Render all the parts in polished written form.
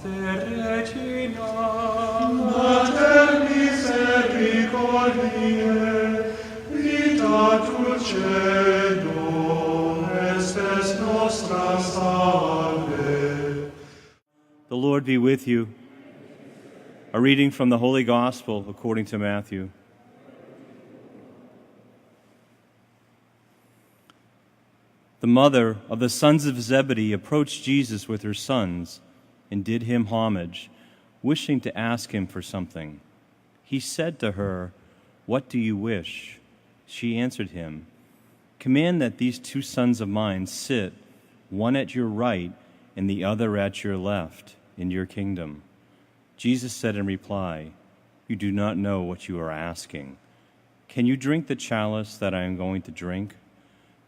Regina, Mater misericordiae, vita dulcedo, estes nostra salve. The Lord be with you. A reading from the Holy Gospel according to Matthew. The mother of the sons of Zebedee approached Jesus with her sons and did him homage, wishing to ask him for something. He said to her, "What do you wish?" She answered him, "Command that these 2 sons of mine sit, one at your right and the other at your left, in your kingdom." Jesus said in reply, "You do not know what you are asking. Can you drink the chalice that I am going to drink?"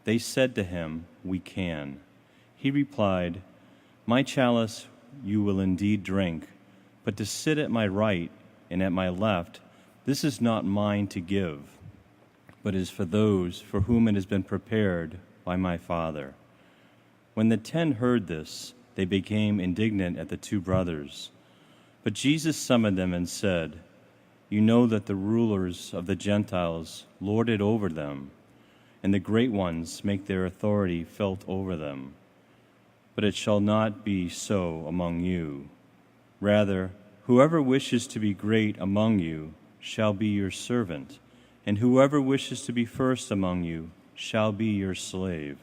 They said to him, "We can." He replied, "My chalice you will indeed drink, but to sit at my right and at my left, this is not mine to give, but is for those for whom it has been prepared by my Father." When the 10 heard this, they became indignant at the 2 brothers. But Jesus summoned them and said, "You know that the rulers of the Gentiles lord it over them, and the great ones make their authority felt over them. But it shall not be so among you. Rather, whoever wishes to be great among you shall be your servant, and whoever wishes to be first among you shall be your slave.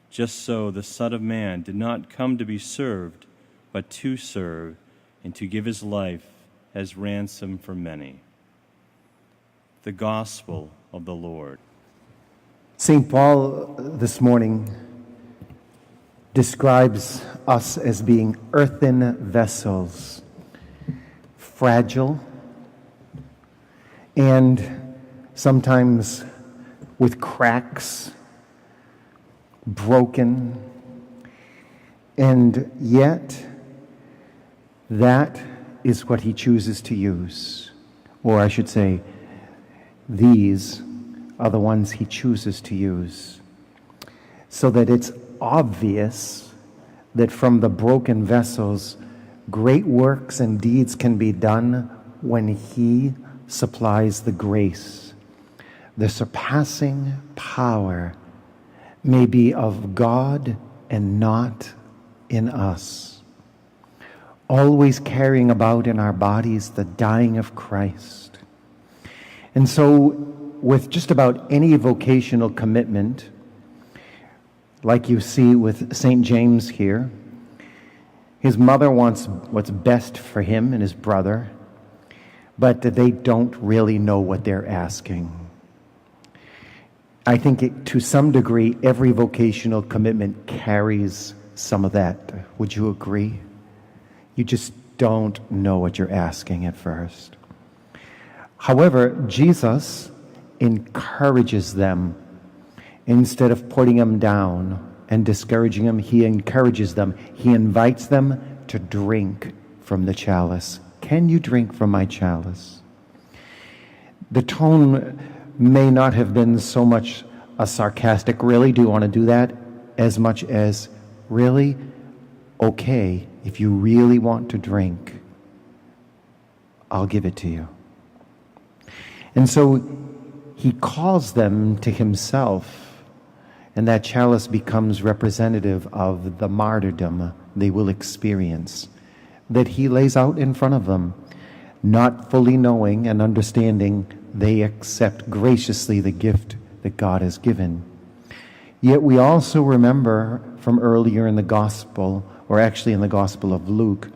Just so the Son of Man did not come to be served, but to serve, and to give his life as ransom for many." The Gospel of the Lord. St. Paul this morning describes us as being earthen vessels, fragile, and sometimes with cracks, broken, and yet that is what he chooses to use. Or I should say, these are the ones he chooses to use, so that it's obvious that from the broken vessels, great works and deeds can be done when he supplies the grace. The surpassing power may be of God and not in us. Always carrying about in our bodies the dying of Christ. And so, with just about any vocational commitment, like you see with St. James here, his mother wants what's best for him and his brother, but they don't really know what they're asking. I think to some degree, every vocational commitment carries some of that. Would you agree? You just don't know what you're asking at first. However, Jesus encourages them. Instead of putting them down and discouraging them, he encourages them. He invites them to drink from the chalice. Can you drink from my chalice? The tone may not have been so much a sarcastic, "Really, do you want to do that?" as much as, "Really? Okay, if you really want to drink, I'll give it to you." And so he calls them to himself, and that chalice becomes representative of the martyrdom they will experience, that he lays out in front of them. Not fully knowing and understanding, they accept graciously the gift that God has given. Yet we also remember from earlier in the Gospel, or actually in the Gospel of Luke,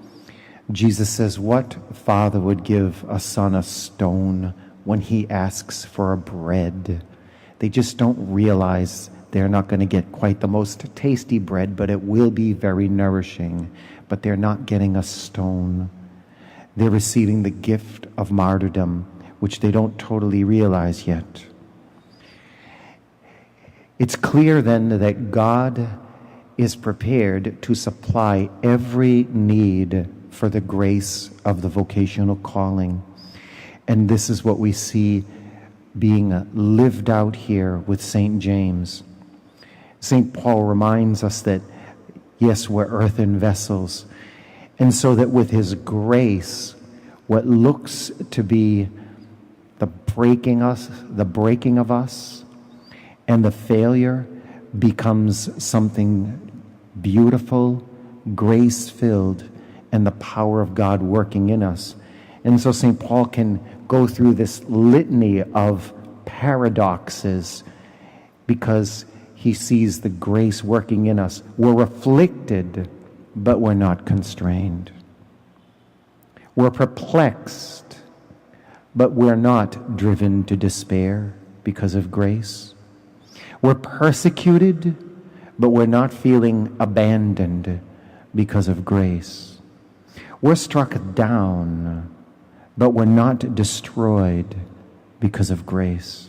Jesus says, "What father would give a son a stone when he asks for a bread?" They just don't realize they're not going to get quite the most tasty bread, but it will be very nourishing. But they're not getting a stone. They're receiving the gift of martyrdom, which they don't totally realize yet. It's clear then that God is prepared to supply every need for the grace of the vocational calling. And this is what we see being lived out here with St. James. St. Paul reminds us that, yes, we're earthen vessels, And so that with his grace, what looks to be the breaking of us and the failure becomes something beautiful, grace-filled, and the power of God working in us. And so St. Paul can go through this litany of paradoxes because he sees the grace working in us. We're afflicted, but we're not constrained. We're perplexed, but we're not driven to despair because of grace. We're persecuted, but we're not feeling abandoned because of grace. We're struck down, but we're not destroyed because of grace.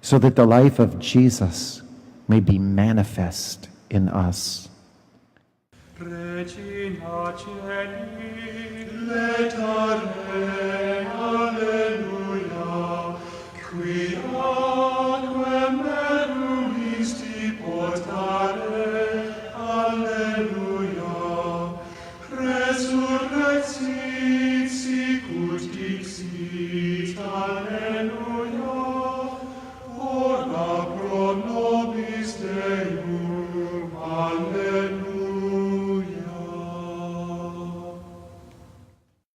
So that the life of Jesus may be manifest in us. Regina Celi, letare, alleluia, qui aquam meruisti portare, alleluia, resurrectio